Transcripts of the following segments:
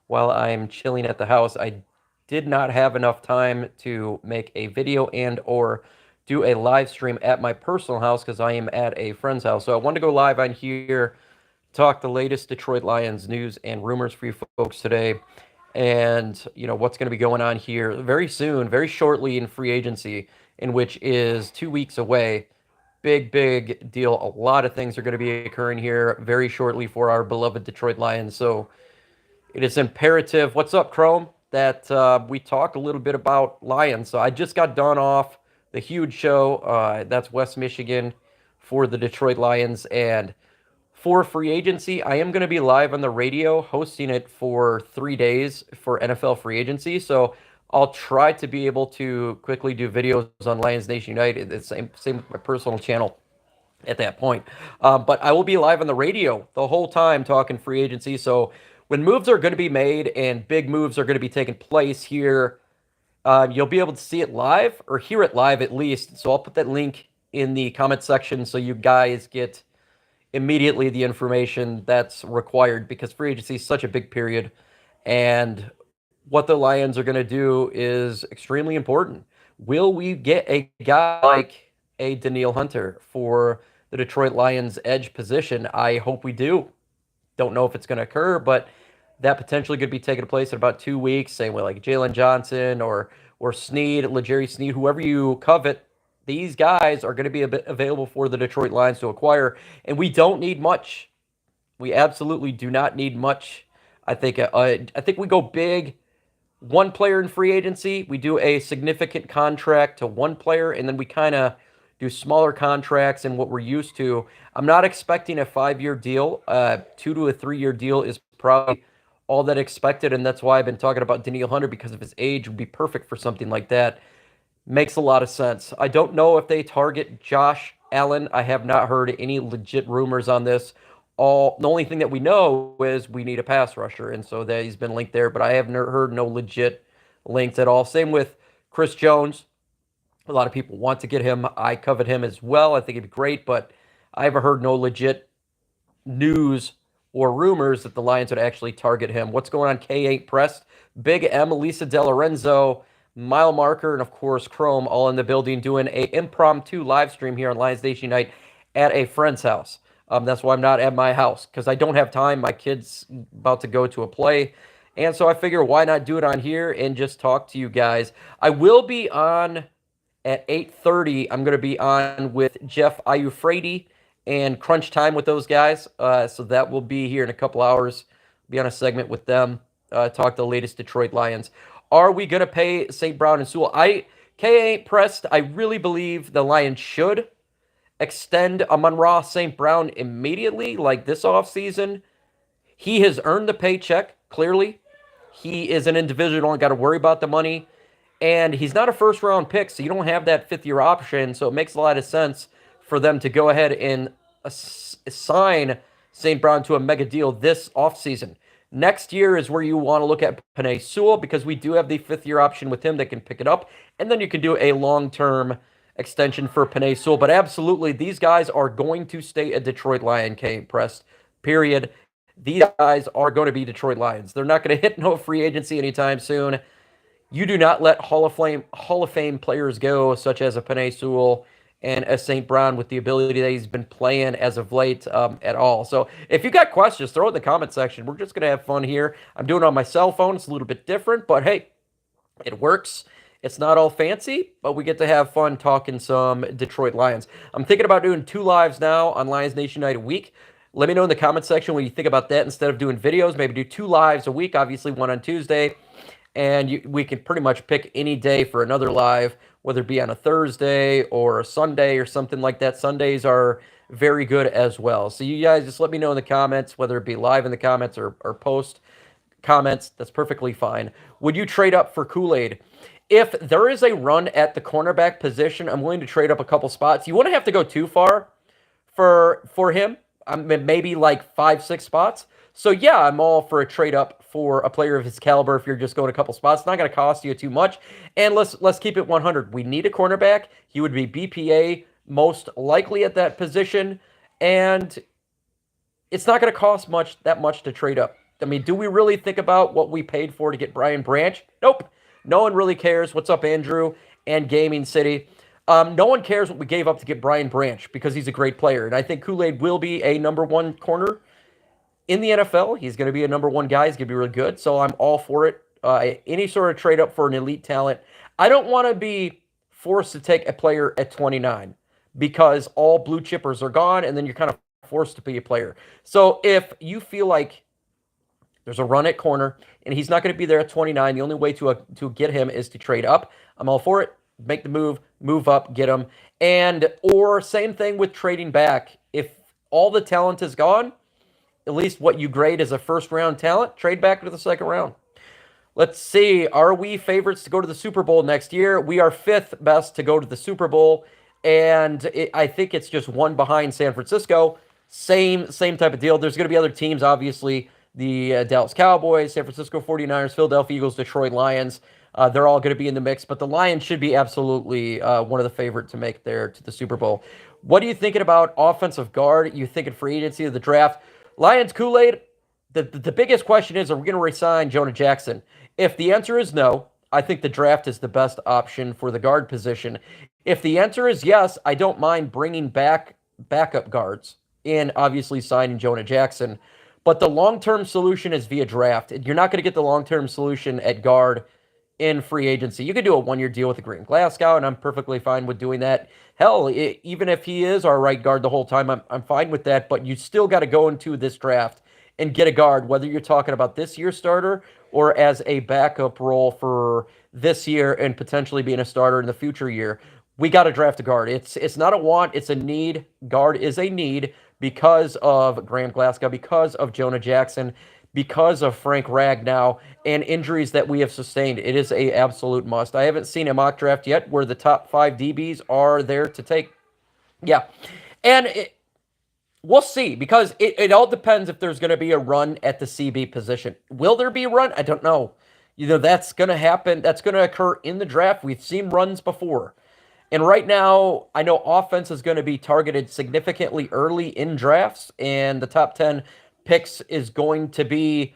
while I'm chilling at the house. I did not have enough time to make a video and or do a live stream at my personal house because I am at a friend's house. So I wanted to go live on here, talk the latest Detroit Lions news and rumors for you folks today. And, what's going to be going on here very soon, very shortly in free agency, in which is 2 weeks away. Big, big deal. A lot of things are going to be occurring here very shortly for our beloved Detroit Lions. So it is imperative. What's up, Chrome? That we talk a little bit about Lions. So I just got done off the huge show. That's West Michigan for the Detroit Lions. And for free agency, I am going to be live on the radio hosting it for 3 days for NFL free agency. So I'll try to be able to quickly do videos on Lions Nation United. It's same with my personal channel at that point. But I will be live on the radio the whole time talking free agency. So when moves are going to be made and big moves are going to be taking place here, you'll be able to see it live or hear it live at least. So I'll put that link in the comment section so you guys get immediately the information that's required because free agency is such a big period. And what the Lions are going to do is extremely important. Will we get a guy like a Danielle Hunter for the Detroit Lions edge position? I hope we do. Don't know if it's going to occur, but that potentially could be taking place in about 2 weeks. Same way like Jalen Johnson or Sneed, L'Jarius Sneed, whoever you covet. These guys are going to be available for the Detroit Lions to acquire, and we don't need much. We absolutely do not need much. I think we go big. One player in free agency, we do a significant contract to one player, and then we kind of do smaller contracts and what we're used to. I'm not expecting a 5-year deal. 2 to 3 year deal is probably all that expected, and that's why I've been talking about Danielle Hunter because of his age would be perfect for something like that. Makes a lot of sense. I don't know if they target Josh Allen. I have not heard any legit rumors on this. The only thing that we know is we need a pass rusher, and so that he's been linked there. But I have heard no legit links at all. Same with Chris Jones. A lot of people want to get him. I covet him as well. I think it'd be great, but I haven't heard no legit news or rumors that the Lions would actually target him. What's going on? K8 Pressed, Big M, Lisa DeLorenzo, Mile Marker, and of course Chrome all in the building doing a impromptu live stream here on Lions Nation Night at a friend's house. That's why I'm not at my house because I don't have time. My kid's about to go to a play. And so I figure why not do it on here and just talk to you guys. I will be on at 8:30. I'm going to be on with Jeff Iufredi and Crunch Time with those guys. So that will be here in a couple hours. Be on a segment with them. Talk the latest Detroit Lions. Are we going to pay St. Brown and Sewell? K ain't pressed. I really believe the Lions should extend Amon-Ra St. Brown immediately, like this offseason. He has earned the paycheck, clearly. He is an individual, don't got to worry about the money. And he's not a first-round pick, so you don't have that fifth-year option, so it makes a lot of sense for them to go ahead and assign St. Brown to a mega deal this offseason. Next year is where you want to look at Penei Sewell because we do have the fifth-year option with him that can pick it up, and then you can do a long-term extension for Penei Sewell. But absolutely, these guys are going to stay a Detroit Lion, K. Pressed, period. These guys are going to be Detroit Lions. They're not going to hit no free agency anytime soon. You do not let Hall of Fame players go, such as a Penei Sewell and a St. Brown with the ability that he's been playing as of late at all. So if you got questions, throw it in the comment section. We're just going to have fun here. I'm doing it on my cell phone. It's a little bit different, but hey, it works. It's not all fancy, but we get to have fun talking some Detroit Lions. I'm thinking about doing 2 lives now on Lions Nation Night a week. Let me know in the comment section what you think about that. Instead of doing videos, maybe do 2 lives a week, obviously one on Tuesday. And we can pretty much pick any day for another live, whether it be on a Thursday or a Sunday or something like that. Sundays are very good as well. So you guys just let me know in the comments, whether it be live in the comments or post comments. That's perfectly fine. Would you trade up for Kool-Aid? If there is a run at the cornerback position, I'm willing to trade up a couple spots. You wouldn't have to go too far for him. Maybe like 5-6 spots. So yeah, I'm all for a trade up for a player of his caliber. If you're just going a couple spots, it's not going to cost you too much. And let's keep it 100. We need a cornerback. He would be BPA most likely at that position, and it's not going to cost that much to trade up. I mean, do we really think about what we paid for to get Brian Branch? Nope. No one really cares. What's up, Andrew and Gaming City? No one cares what we gave up to get Brian Branch because he's a great player. And I think Kool-Aid will be a number one corner in the NFL. He's going to be a number one guy. He's going to be really good. So I'm all for it. Any sort of trade up for an elite talent. I don't want to be forced to take a player at 29 because all blue chippers are gone and then you're kind of forced to be a player. So if you feel like there's a run at corner and he's not going to be there at 29, the only way to get him is to trade up. I'm all for it. Make the move up, get him. And or same thing with trading back. If all the talent is gone, at least what you grade as a first round talent, trade back to the second round. Let's see. Are we favorites to go to the Super Bowl next year? We are fifth best to go to the Super Bowl. And I think it's just one behind San Francisco. Same type of deal. There's going to be other teams, obviously. The Dallas Cowboys, San Francisco 49ers, Philadelphia Eagles, Detroit Lions. They're all going to be in the mix. But the Lions should be absolutely one of the favorite to make there to the Super Bowl. What are you thinking about offensive guard? You thinking free agency of the draft? Lions Kool-Aid, the biggest question is, are we going to re-sign Jonah Jackson? If the answer is no, I think the draft is the best option for the guard position. If the answer is yes, I don't mind bringing back backup guards and obviously signing Jonah Jackson. But the long-term solution is via draft. You're not going to get the long-term solution at guard in free agency. You could do a one-year deal with the Green Glasgow, and I'm perfectly fine with doing that. Hell, even if he is our right guard the whole time, I'm fine with that. But you still got to go into this draft and get a guard, whether you're talking about this year's starter or as a backup role for this year and potentially being a starter in the future year. We got to draft a guard. It's not a want, it's a need. Guard is a need because of Graham Glasgow, because of Jonah Jackson, because of Frank Ragnow, and injuries that we have sustained. It is a absolute must. I haven't seen a mock draft yet where the top 5 DBs are there to take. Yeah. And we'll see, because it all depends if there's going to be a run at the CB position. Will there be a run? I don't know. That's going to happen. That's going to occur in the draft. We've seen runs before. And right now, I know offense is going to be targeted significantly early in drafts, and the top 10 picks is going to be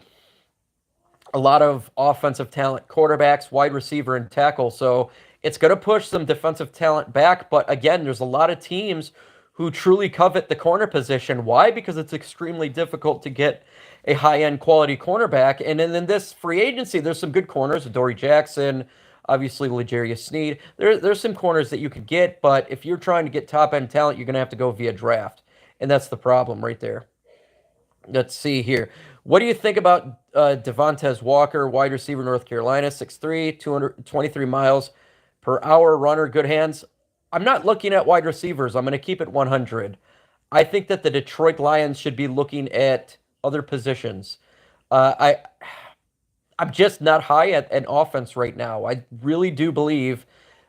a lot of offensive talent, quarterbacks, wide receiver, and tackle. So it's going to push some defensive talent back. But again, there's a lot of teams who truly covet the corner position. Why? Because it's extremely difficult to get a high-end quality cornerback. And then in this free agency, there's some good corners, Adoree Jackson, obviously L'Jarius Sneed. There's some corners that you could get, but if you're trying to get top-end talent, you're going to have to go via draft. And that's the problem right there. Let's see here. What do you think about Devontae Walker, wide receiver, North Carolina, 6'3", 223 miles per hour, runner, good hands? I'm not looking at wide receivers. I'm going to keep it 100. I think that the Detroit Lions should be looking at other positions. I'm just not high at an offense right now. I really do believe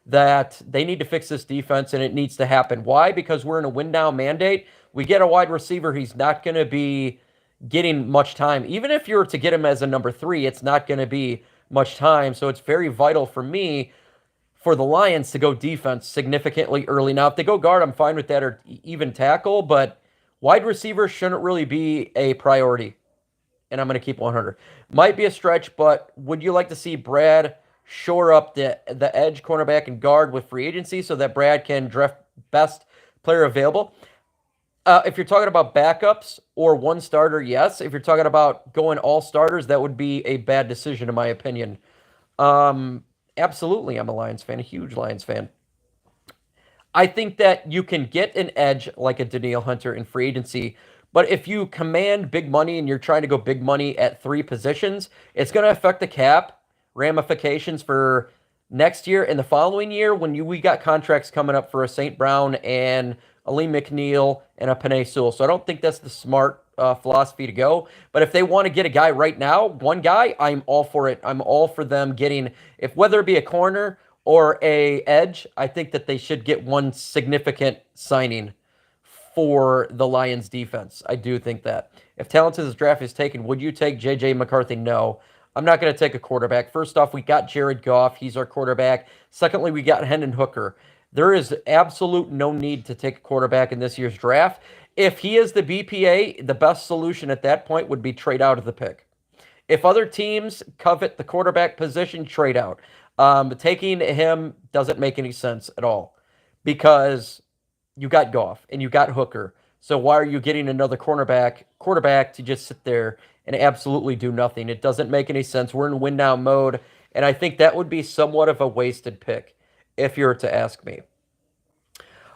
that they need to fix this defense, and it needs to happen. Why? Because we're in a win-now mandate. We get a wide receiver, he's not going to be getting much time. Even if you're to get him as a number 3, it's not going to be much time. So it's very vital for me, for the Lions, to go defense significantly early. Now, if they go guard, I'm fine with that, or even tackle, but wide receiver shouldn't really be a priority. And I'm going to keep 100. Might be a stretch, but would you like to see Brad shore up the edge, cornerback, and guard with free agency so that Brad can draft best player available? If you're talking about backups or one starter, yes. If you're talking about going all starters, that would be a bad decision, in my opinion. Absolutely, I'm a Lions fan, a huge Lions fan. I think that you can get an edge like a Danielle Hunter in free agency, but if you command big money and you're trying to go big money at 3 positions, it's going to affect the cap ramifications for next year and the following year when we got contracts coming up for a St. Brown and Aleem McNeil and a Penei Sewell. So I don't think that's the smart philosophy to go. But if they want to get a guy right now, one guy, I'm all for it. I'm all for them getting, if whether it be a corner or a edge, I think that they should get one significant signing for the Lions defense. I do think that. If Talented draft is taken, would you take J.J. McCarthy? No. I'm not going to take a quarterback. First off, we got Jared Goff. He's our quarterback. Secondly, we got Hendon Hooker. There is absolute no need to take a quarterback in this year's draft. If he is the BPA, the best solution at that point would be trade out of the pick. If other teams covet the quarterback position, trade out. Taking him doesn't make any sense at all because you got Goff and you got Hooker. So why are you getting another quarterback to just sit there and absolutely do nothing? It doesn't make any sense. We're in win now mode, and I think that would be somewhat of a wasted pick if you were to ask me.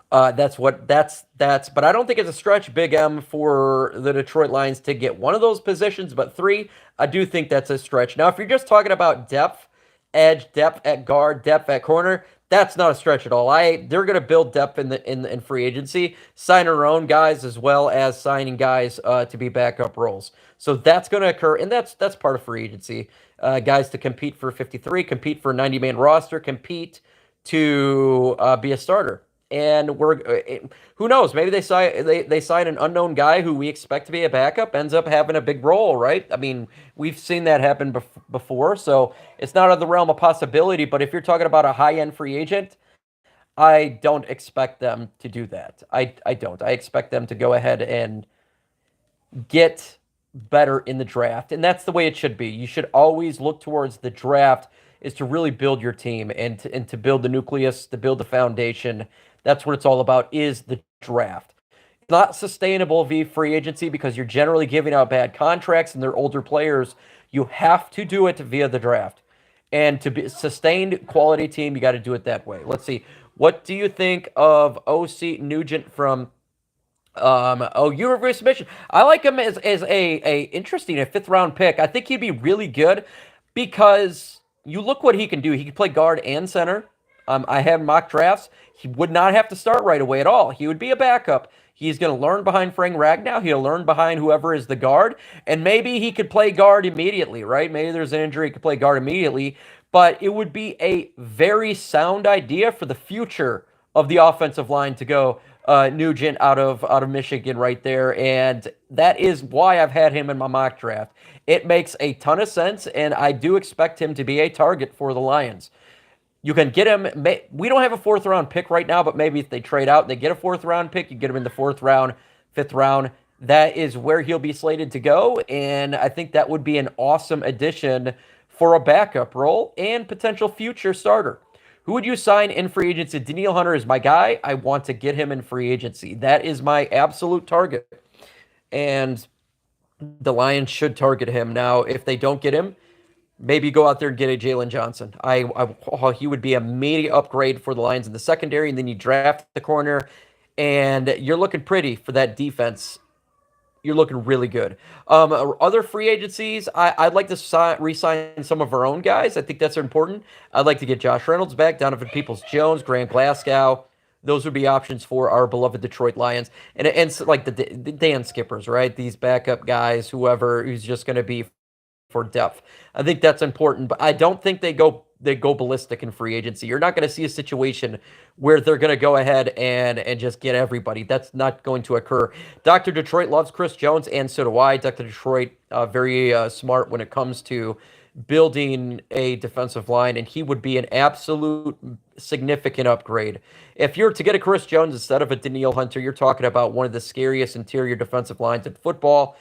But I don't think it's a stretch, Big M, for the Detroit Lions to get one of those positions, but three, I do think that's a stretch. Now, if you're just talking about depth, edge, depth at guard, depth at corner, that's not a stretch at all. They're going to build depth in free agency, sign their own guys as well as signing guys to be backup roles. So that's going to occur, and that's part of free agency. Guys to compete for 53, compete for a 90-man roster, compete to be a starter. And who knows? Maybe they sign an unknown guy who we expect to be a backup, ends up having a big role, right? I mean, we've seen that happen before, so it's not out of the realm of possibility. But if you're talking about a high-end free agent, I don't expect them to do that. I don't. I expect them to go ahead and get better in the draft, and that's the way it should be. You should always look towards the draft is to really build your team and to build the nucleus, to build the foundation. That's what it's all about, is the draft. It's not sustainable via free agency because you're generally giving out bad contracts and they're older players. You have to do it via the draft. And to be a sustained quality team, you got to do it that way. Let's see. What do you think of OC Nugent from University Mission? I like him as a interesting, a fifth round pick. I think he'd be really good because you look what he can do. He can play guard and center. I have mock drafts. He would not have to start right away at all. He would be a backup. He's going to learn behind Frank Ragnow. He'll learn behind whoever is the guard. And maybe he could play guard immediately, right? Maybe there's an injury, he could play guard immediately. But it would be a very sound idea for the future of the offensive line to go Nugent out of Michigan right there. And that is why I've had him in my mock draft. It makes a ton of sense, and I do expect him to be a target for the Lions. You can get him. We don't have a fourth round pick right now, but maybe if they trade out and they get a fourth round pick, you get him in the fourth round, fifth round. That is where he'll be slated to go. And I think that would be an awesome addition for a backup role and potential future starter. Who would you sign in free agency? Danielle Hunter is my guy. I want to get him in free agency. That is my absolute target. And the Lions should target him. Now, if they don't get him, maybe go out there and get a Jalen Johnson. He would be a media upgrade for the Lions in the secondary, and then you draft the corner, and you're looking pretty for that defense. You're looking really good. Other free agencies, I'd like to re-sign some of our own guys. I think that's important. I'd like to get Josh Reynolds back, Donovan Peoples-Jones, Grant Glasgow. Those would be options for our beloved Detroit Lions. And like the Dan Skippers, right? These backup guys, who's just going to be for depth. I think that's important, but I don't think they go ballistic in free agency. You're not going to see a situation where they're going to go ahead and just get everybody. That's not going to occur. Dr. Detroit loves Chris Jones, and so do I. Dr. Detroit, very smart when it comes to building a defensive line, and he would be an absolute significant upgrade. If you're to get a Chris Jones instead of a Danielle Hunter, you're talking about one of the scariest interior defensive lines in football.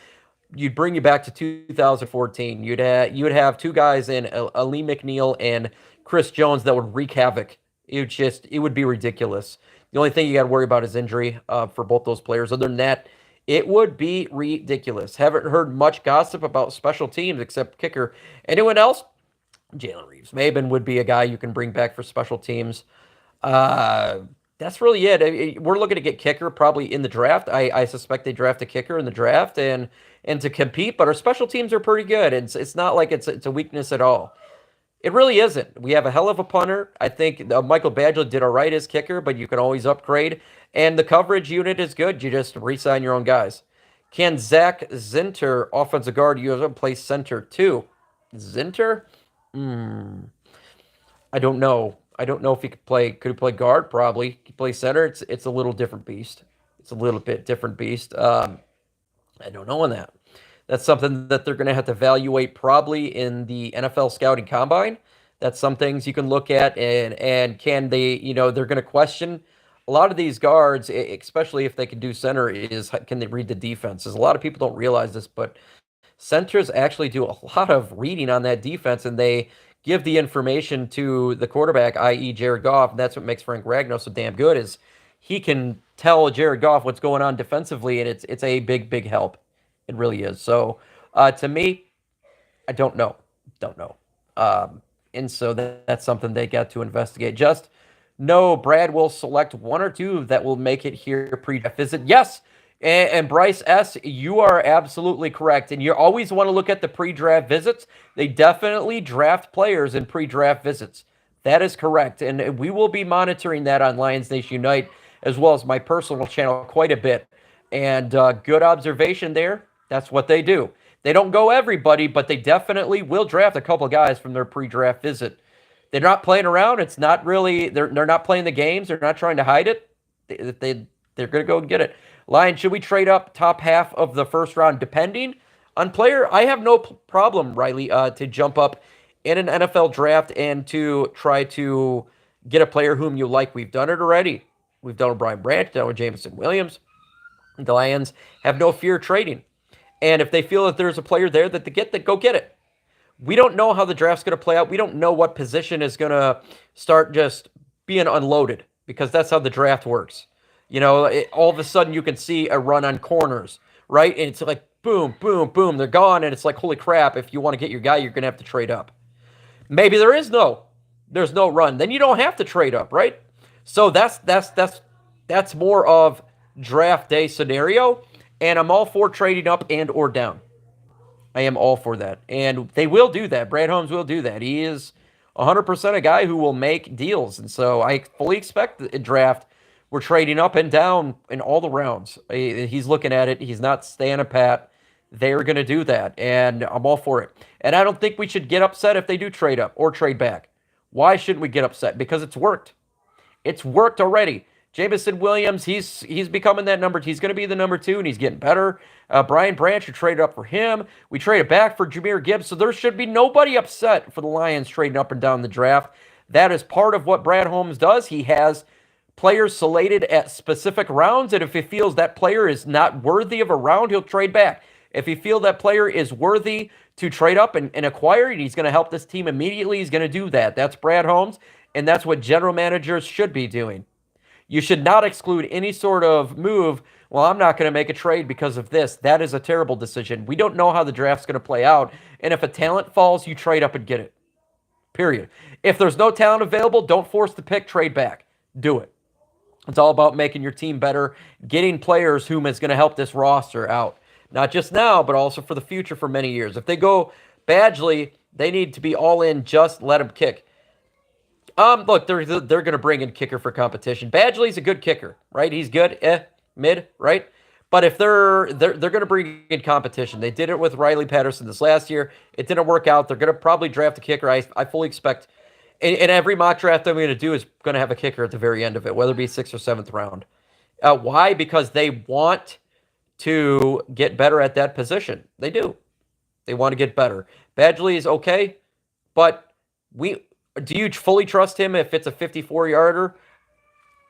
You'd bring you back to 2014. You'd have two guys in Ali McNeil and Chris Jones that would wreak havoc. It would be ridiculous. The only thing you got to worry about is injury for both those players. Other than that, it would be ridiculous. Haven't heard much gossip about special teams except kicker. Anyone else? Jalen Reeves. Maben would be a guy you can bring back for special teams. That's really it. We're looking to get kicker probably in the draft. I suspect they draft a kicker in the draft and to compete, but our special teams are pretty good. It's not like it's a weakness at all. It really isn't. We have a hell of a punter. I think Michael Badgley did all right as kicker, but you can always upgrade. And the coverage unit is good. You just re-sign your own guys. Can Zach Zinter, offensive guard, you have to play center too? Zinter? I don't know. I don't know if he could play. Could he play guard? Probably. He could play center. It's a little different beast. It's a little bit different beast. I don't know on that. That's something that they're going to have to evaluate probably in the NFL scouting combine. That's some things you can look at, and can they, they're going to question a lot of these guards, especially if they can do center, is can they read the defenses? A lot of people don't realize this, but centers actually do a lot of reading on that defense, and they give the information to the quarterback, i.e. Jared Goff. And that's what makes Frank Ragnow so damn good is he can tell Jared Goff what's going on defensively, and it's a big, big help. It really is. So to me, I don't know. Don't know. And so that's something they got to investigate. Just know Brad will select one or two that will make it here pre-draft visit. Yes, and Bryce S., you are absolutely correct. And you always want to look at the pre-draft visits. They definitely draft players in pre-draft visits. That is correct. And we will be monitoring that on Lions Nation Unite as well as my personal channel quite a bit. And good observation there. That's what they do. They don't go everybody, but they definitely will draft a couple guys from their pre-draft visit. They're not playing around. It's not really, they're not playing the games. They're not trying to hide it. They're going to go and get it. Lion, should we trade up top half of the first round depending on player? I have no problem, Riley, to jump up in an NFL draft and to try to get a player whom you like. We've done it already. We've done with Brian Branch, done with Jameson Williams. The Lions have no fear trading. And if they feel that there's a player there that they get, that go get it. We don't know how the draft's going to play out. We don't know what position is going to start just being unloaded because that's how the draft works. You know, all of a sudden you can see a run on corners, right? And it's like boom, boom, boom, they're gone. And it's like, holy crap, if you want to get your guy, you're going to have to trade up. Maybe there's no run. Then you don't have to trade up, right? So that's more of draft day scenario. And I'm all for trading up and or down. I am all for that. And they will do that. Brad Holmes will do that. He is 100% a guy who will make deals. And so I fully expect the draft. We're trading up and down in all the rounds. He's looking at it. He's not staying a pat. They're going to do that. And I'm all for it. And I don't think we should get upset if they do trade up or trade back. Why shouldn't we get upset? Because it's worked. It's worked already. Jameson Williams, he's becoming that number. He's going to be the number 2, and he's getting better. Brian Branch, we traded up for him. We traded back for Jahmyr Gibbs, so there should be nobody upset for the Lions trading up and down the draft. That is part of what Brad Holmes does. He has players selected at specific rounds, and if he feels that player is not worthy of a round, he'll trade back. If he feels that player is worthy to trade up and acquire it, he's going to help this team immediately. He's going to do that. That's Brad Holmes, and that's what general managers should be doing. You should not exclude any sort of move. Well, I'm not going to make a trade because of this. That is a terrible decision. We don't know how the draft's going to play out. And if a talent falls, you trade up and get it. Period. If there's no talent available, don't force the pick, trade back. Do it. It's all about making your team better, getting players whom is going to help this roster out. Not just now, but also for the future for many years. If they go Badgley, they need to be all in, just let them kick. Look, they're going to bring in kicker for competition. Badgley's a good kicker, right? He's good, mid, right? But if they're going to bring in competition, they did it with Riley Patterson this last year. It didn't work out. They're going to probably draft a kicker. I fully expect, in every mock draft I'm going to do is going to have a kicker at the very end of it, whether it be 6th or 7th round. Why? Because they want to get better at that position. They do. They want to get better. Badgley is okay, but do you fully trust him if it's a 54-yarder?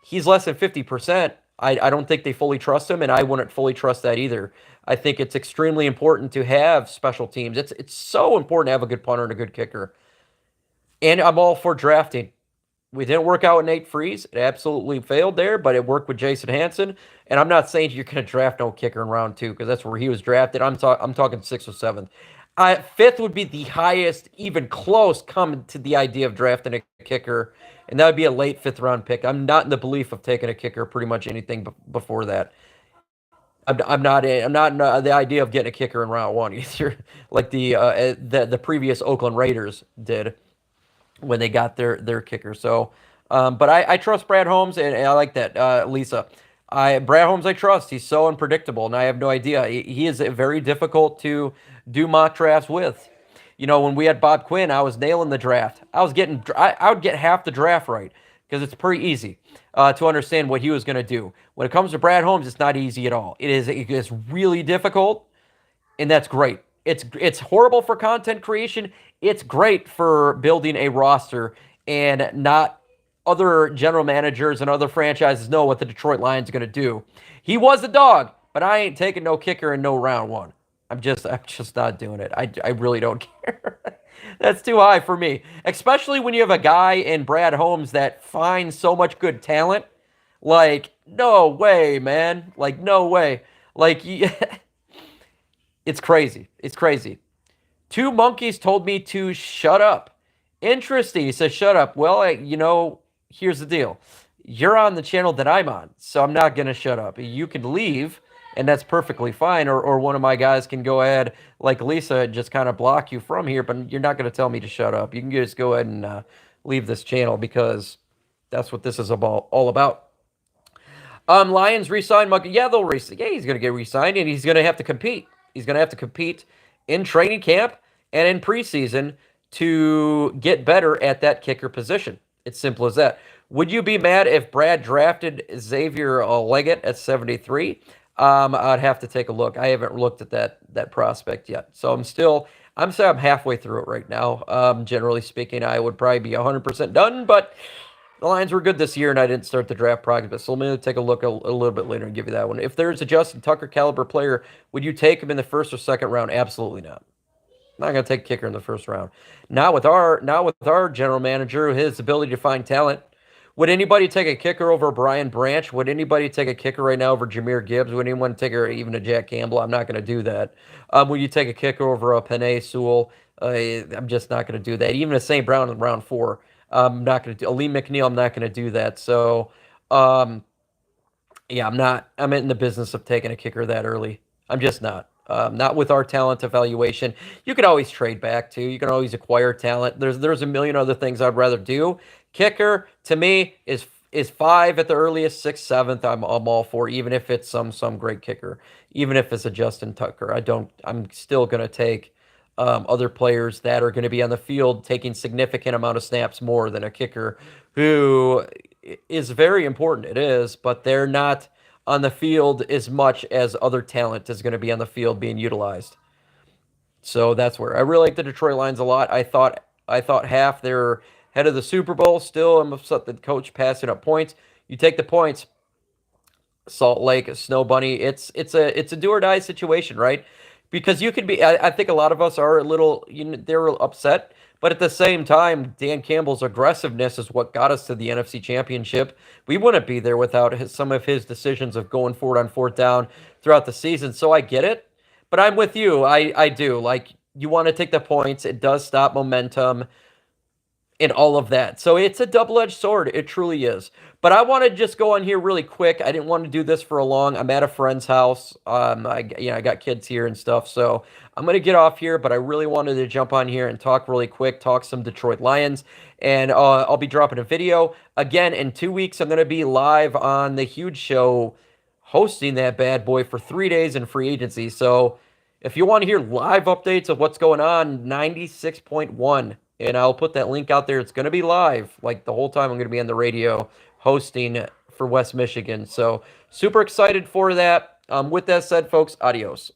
He's less than 50%. I don't think they fully trust him, and I wouldn't fully trust that either. I think it's extremely important to have special teams. It's so important to have a good punter and a good kicker. And I'm all for drafting. We didn't work out with Nate Freeze. It absolutely failed there, but it worked with Jason Hanson. And I'm not saying you're going to draft no kicker in round 2 because that's where he was drafted. I'm talking 6th or 7th. 5th would be the highest, even close, coming to the idea of drafting a kicker, and that would be a late 5th round pick. I'm not in the belief of taking a kicker pretty much anything before that. I'm not in the idea of getting a kicker in round 1 either, like the previous Oakland Raiders did when they got their kicker. So, but I trust Brad Holmes, and I like that, Lisa. Brad Holmes I trust. He's so unpredictable, and I have no idea. He is very difficult to do mock drafts with. You know, when we had Bob Quinn, I was nailing the draft. I would get half the draft right because it's pretty easy to understand what he was going to do. When it comes to Brad Holmes, it's not easy at all. It is really difficult, and that's great. It's horrible for content creation. It's great for building a roster, and not other general managers and other franchises know what the Detroit Lions are going to do. He was a dog, but I ain't taking no kicker in no round 1. I'm just not doing it. I really don't care. That's too high for me. Especially when you have a guy in Brad Holmes that finds so much good talent. Like, no way, man. Like, no way. Like, it's crazy. It's crazy. Two monkeys told me to shut up. Interesting. He says, shut up. Well, here's the deal. You're on the channel that I'm on, so I'm not going to shut up. You can leave, and that's perfectly fine. Or one of my guys can go ahead, like Lisa, just kind of block you from here, but you're not going to tell me to shut up. You can just go ahead and leave this channel because that's what this is all about. Lions re-sign Monkey. Yeah, they'll re-sign. Yeah, he's going to get re-signed, and he's going to have to compete. He's going to have to compete in training camp and in preseason to get better at that kicker position. It's simple as that. Would you be mad if Brad drafted Xavier Leggett at 73? I'd have to take a look. I haven't looked at that prospect yet, so I'm halfway through it right now. Generally speaking, I would probably be 100% done, but the Lions were good this year, and I didn't start the draft process. So let me take a look a little bit later and give you that one. If there's a Justin Tucker caliber player, would you take him in the first or second round? Absolutely not. I'm not going to take a kicker in the first round. Not with our general manager, his ability to find talent. Would anybody take a kicker over Brian Branch? Would anybody take a kicker right now over Jahmyr Gibbs? Would anyone take even a Jack Campbell? I'm not going to do that. Would you take a kicker over a Penei Sewell? I'm just not going to do that. Even a St. Brown in round 4. I'm not going to do Lee McNeil. I'm not going to do that. So, yeah, I'm not. I'm in the business of taking a kicker that early. I'm just not. Not with our talent evaluation. You could always trade back too. You can always acquire talent. There's a million other things I'd rather do. Kicker to me is 5 at the earliest, 6th, 7th. I'm all for, even if it's some great kicker, even if it's a Justin Tucker. I'm still gonna take other players that are going to be on the field taking significant amount of snaps more than a kicker who is very important. It is, but they're not on the field as much as other talent is going to be on the field being utilized. So that's where I really like the Detroit Lions a lot. I thought half they're head of the Super Bowl. Still, I'm upset that the coach passing up points. You take the points. Salt Lake, Snow Bunny. It's a do or die situation, right? Because you could be. I think a lot of us are a little. They're upset, but at the same time, Dan Campbell's aggressiveness is what got us to the NFC Championship. We wouldn't be there without some of his decisions of going forward on fourth down throughout the season. So I get it, but I'm with you. I do like you want to take the points. It does stop momentum and all of that. So it's a double-edged sword. It truly is. But I want to just go on here really quick. I didn't want to do this for a long. I'm at a friend's house. I got kids here and stuff. So I'm going to get off here, but I really wanted to jump on here and talk really quick, talk some Detroit Lions. And I'll be dropping a video. Again, in 2 weeks, I'm going to be live on the Huge Show hosting that bad boy for 3 days in free agency. So if you want to hear live updates of what's going on, 96.1. And I'll put that link out there. It's going to be live. Like the whole time I'm going to be on the radio hosting for West Michigan. So super excited for that. With that said, folks, adios.